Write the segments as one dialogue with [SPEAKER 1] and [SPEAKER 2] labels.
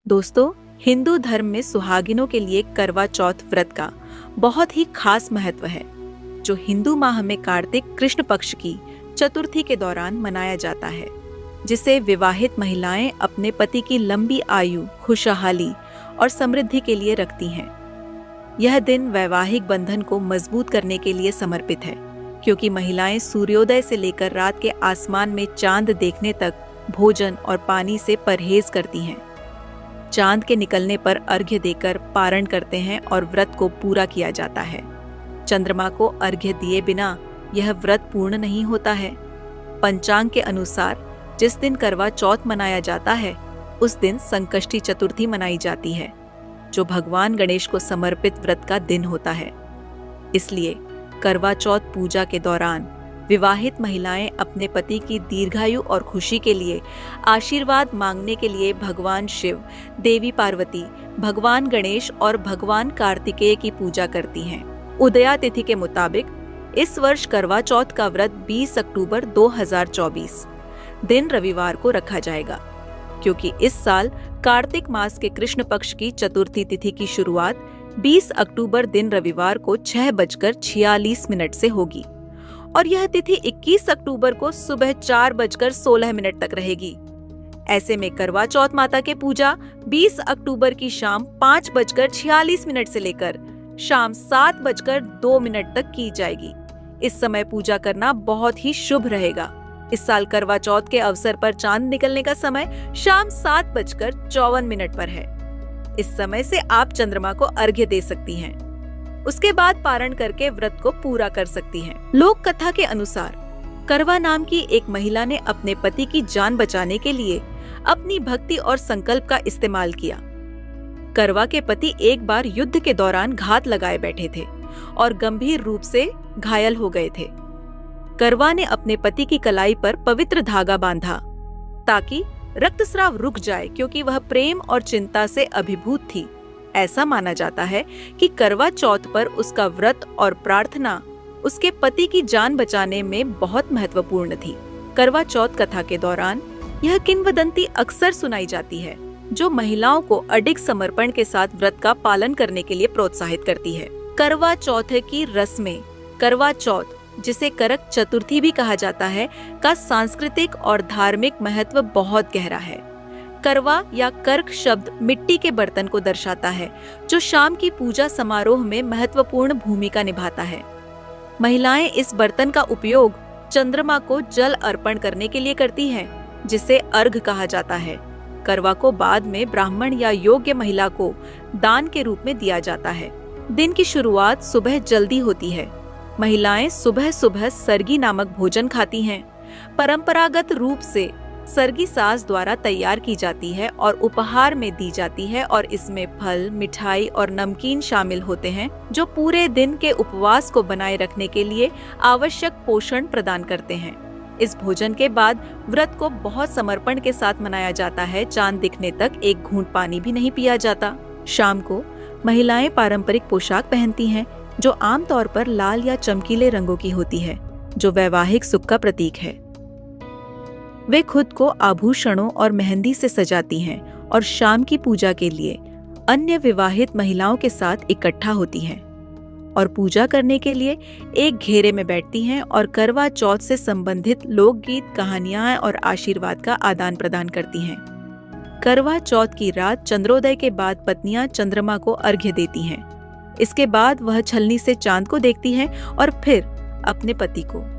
[SPEAKER 1] दोस्तों, हिंदू धर्म में सुहागिनों के लिए करवा चौथ व्रत का बहुत ही खास महत्व है, जो हिंदू माह में कार्तिक कृष्ण पक्ष की चतुर्थी के दौरान मनाया जाता है, जिसे विवाहित महिलाएं अपने पति की लंबी आयु, खुशहाली और समृद्धि के लिए रखती हैं। यह दिन वैवाहिक बंधन को मजबूत करने के लिए समर्पित है, क्योंकि महिलाएं सूर्योदय से लेकर रात के आसमान में चांद देखने तक भोजन और पानी से परहेज करती हैं। चांद के निकलने पर अर्घ्य देकर पारण करते हैं और व्रत को पूरा किया जाता है। चंद्रमा को अर्घ्य दिए बिना यह व्रत पूर्ण नहीं होता है। पंचांग के अनुसार जिस दिन करवा चौथ मनाया जाता है, उस दिन संकष्टी चतुर्थी मनाई जाती है, जो भगवान गणेश को समर्पित व्रत का दिन होता है। इसलिए करवा चौथ पूजा के दौरान विवाहित महिलाएं अपने पति की दीर्घायु और खुशी के लिए आशीर्वाद मांगने के लिए भगवान शिव, देवी पार्वती, भगवान गणेश और भगवान कार्तिकेय की पूजा करती हैं। उदया तिथि के मुताबिक इस वर्ष करवा चौथ का व्रत 20 अक्टूबर 2024 दिन रविवार को रखा जाएगा, क्योंकि इस साल कार्तिक मास के कृष्ण पक्ष की चतुर्थी तिथि की शुरुआत 20 अक्टूबर दिन रविवार को 6:46 से होगी और यह तिथि 21 अक्टूबर को सुबह 4:16 तक रहेगी। ऐसे में करवा चौथ माता के पूजा 20 अक्टूबर की शाम 5:46 से लेकर शाम 7:02 तक की जाएगी। इस समय पूजा करना बहुत ही शुभ रहेगा। इस साल करवा चौथ के अवसर पर चांद निकलने का समय शाम 7:54 पर है। इस समय से आप चंद्रमा को अर्घ्य दे सकती हैं। उसके बाद पारण करके व्रत को पूरा कर सकती हैं। लोक कथा के अनुसार करवा नाम की एक महिला ने अपने पति की जान बचाने के लिए अपनी भक्ति और संकल्प का इस्तेमाल किया। करवा के पति एक बार युद्ध के दौरान घात लगाए बैठे थे और गंभीर रूप से घायल हो गए थे। करवा ने अपने पति की कलाई पर पवित्र धागा बांधा ताकि रक्तस्राव रुक जाए, क्योंकि वह प्रेम और चिंता से अभिभूत थी। ऐसा माना जाता है कि करवा चौथ पर उसका व्रत और प्रार्थना उसके पति की जान बचाने में बहुत महत्वपूर्ण थी। करवा चौथ कथा के दौरान यह किंवदंती अक्सर सुनाई जाती है, जो महिलाओं को अडिग समर्पण के साथ व्रत का पालन करने के लिए प्रोत्साहित करती है। करवा चौथ की रस्में, करवा चौथ जिसे करक चतुर्थी भी कहा जाता है, का सांस्कृतिक और धार्मिक महत्व बहुत गहरा है। करवा या कर्क शब्द मिट्टी के बर्तन को दर्शाता है, जो शाम की पूजा समारोह में महत्वपूर्ण भूमिका निभाता है। महिलाएं इस बर्तन का उपयोग चंद्रमा को जल अर्पण करने के लिए करती हैं, जिसे अर्घ कहा जाता है। करवा को बाद में ब्राह्मण या योग्य महिला को दान के रूप में दिया जाता है। दिन की शुरुआत सुबह जल्दी होती है। महिलाएं सुबह सुबह सरगी नामक भोजन खाती हैं। परंपरागत रूप से सरगी सास द्वारा तैयार की जाती है और उपहार में दी जाती है, और इसमें फल, मिठाई और नमकीन शामिल होते हैं, जो पूरे दिन के उपवास को बनाए रखने के लिए आवश्यक पोषण प्रदान करते हैं। इस भोजन के बाद व्रत को बहुत समर्पण के साथ मनाया जाता है। चांद दिखने तक एक घूंट पानी भी नहीं पिया जाता। शाम को महिलाएं पारंपरिक पोशाक पहनती हैं, जो आमतौर पर लाल या चमकीले रंगों की होती है, जो वैवाहिक सुख का प्रतीक है। वे खुद को आभूषणों और मेहंदी से सजाती हैं और शाम की पूजा के लिए अन्य विवाहित महिलाओं के साथ इकट्ठा होती हैं और पूजा करने के लिए एक घेरे में बैठती हैं और करवा चौथ से संबंधित लोकगीत, कहानियां और आशीर्वाद का आदान प्रदान करती हैं। करवा चौथ की रात चंद्रोदय के बाद पत्नियां चंद्रमा को अर्घ्य देती हैं। इसके बाद वह छलनी से चांद को देखती हैं और फिर अपने पति को।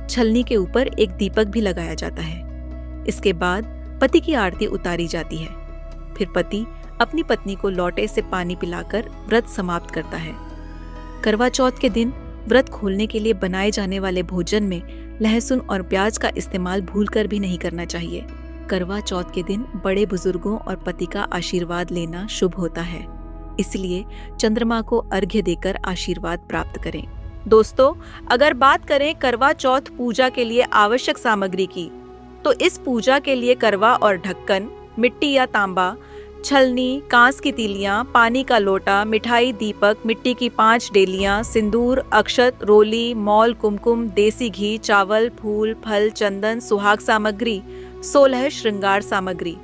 [SPEAKER 1] छलनी के ऊपर एक दीपक भी लगाया जाता है। इसके बाद पति की आरती उतारी जाती है। फिर पति अपनी पत्नी को लोटे से पानी पिलाकर व्रत समाप्त करता है। करवा चौथ के दिन व्रत खोलने के लिए बनाए जाने वाले भोजन में लहसुन और प्याज का इस्तेमाल भूलकर भी नहीं करना चाहिए। करवा चौथ के दिन बड़े बुजुर्गों और पति का आशीर्वाद लेना शुभ होता है, इसलिए चंद्रमा को अर्घ्य देकर आशीर्वाद प्राप्त करें। दोस्तों, अगर बात करें करवा चौथ पूजा के लिए आवश्यक सामग्री की, तो इस पूजा के लिए करवा और ढक्कन, मिट्टी या तांबा, छलनी, कांस की तीलियां, पानी का लोटा, मिठाई, दीपक, मिट्टी की 5 डेलियां, सिंदूर, अक्षत, रोली, मौल, कुमकुम, देसी घी, चावल, फूल, फल, चंदन, सुहाग सामग्री, 16 श्रृंगार सामग्री,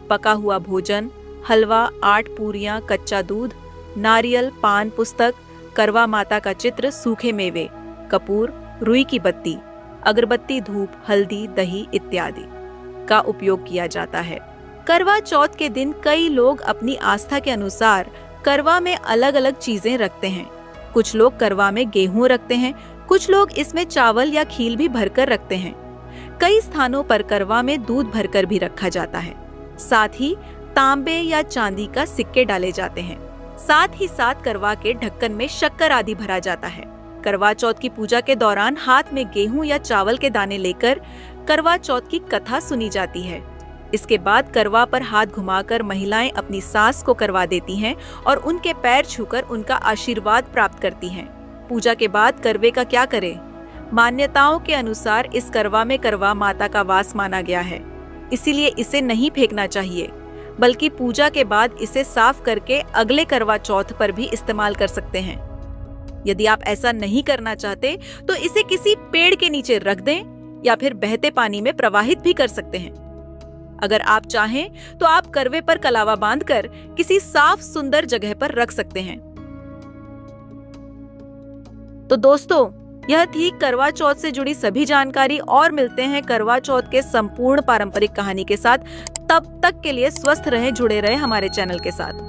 [SPEAKER 1] पका हुआ भोजन, हलवा, 8 पूरियां, कच्चा दूध, नारियल, पान पुस्तक, करवा माता का चित्र, सूखे मेवे, कपूर, रुई की बत्ती, अगरबत्ती, धूप, हल्दी, दही इत्यादि का उपयोग किया जाता है। करवा चौथ के दिन कई लोग अपनी आस्था के अनुसार करवा में अलग अलग चीजें रखते हैं। कुछ लोग करवा में गेहूं रखते हैं, कुछ लोग इसमें चावल या खील भी भरकर रखते हैं। कई स्थानों पर करवा में दूध भरकर भी रखा जाता है। साथ ही तांबे या चांदी का सिक्के डाले जाते हैं। साथ ही साथ करवा के ढक्कन में शक्कर आदि भरा जाता है। करवा चौथ की पूजा के दौरान हाथ में गेहूं या चावल के दाने लेकर करवा चौथ की कथा सुनी जाती है। इसके बाद करवा पर हाथ घुमाकर महिलाएं अपनी सास को करवा देती हैं और उनके पैर छूकर उनका आशीर्वाद प्राप्त करती हैं। पूजा के बाद करवे का क्या करें? मान्यताओं के अनुसार इस करवा में करवा माता का वास माना गया है, इसीलिए इसे नहीं फेंकना चाहिए, बल्कि पूजा के बाद इसे साफ करके अगले करवा चौथ पर भी इस्तेमाल कर सकते हैं। यदि आप ऐसा नहीं करना चाहते तो इसे किसी पेड़ के नीचे रख दें या फिर बहते पानी में प्रवाहित भी कर सकते हैं। अगर आप चाहें तो आप करवे पर कलावा बांधकर किसी साफ सुंदर जगह पर रख सकते हैं। तो दोस्तों, यह थी करवा चौथ से जुड़ी सभी जानकारी और मिलते हैं करवा चौथ के संपूर्ण पारंपरिक कहानी के साथ। तब तक के लिए स्वस्थ रहें, जुड़े रहें हमारे चैनल के साथ।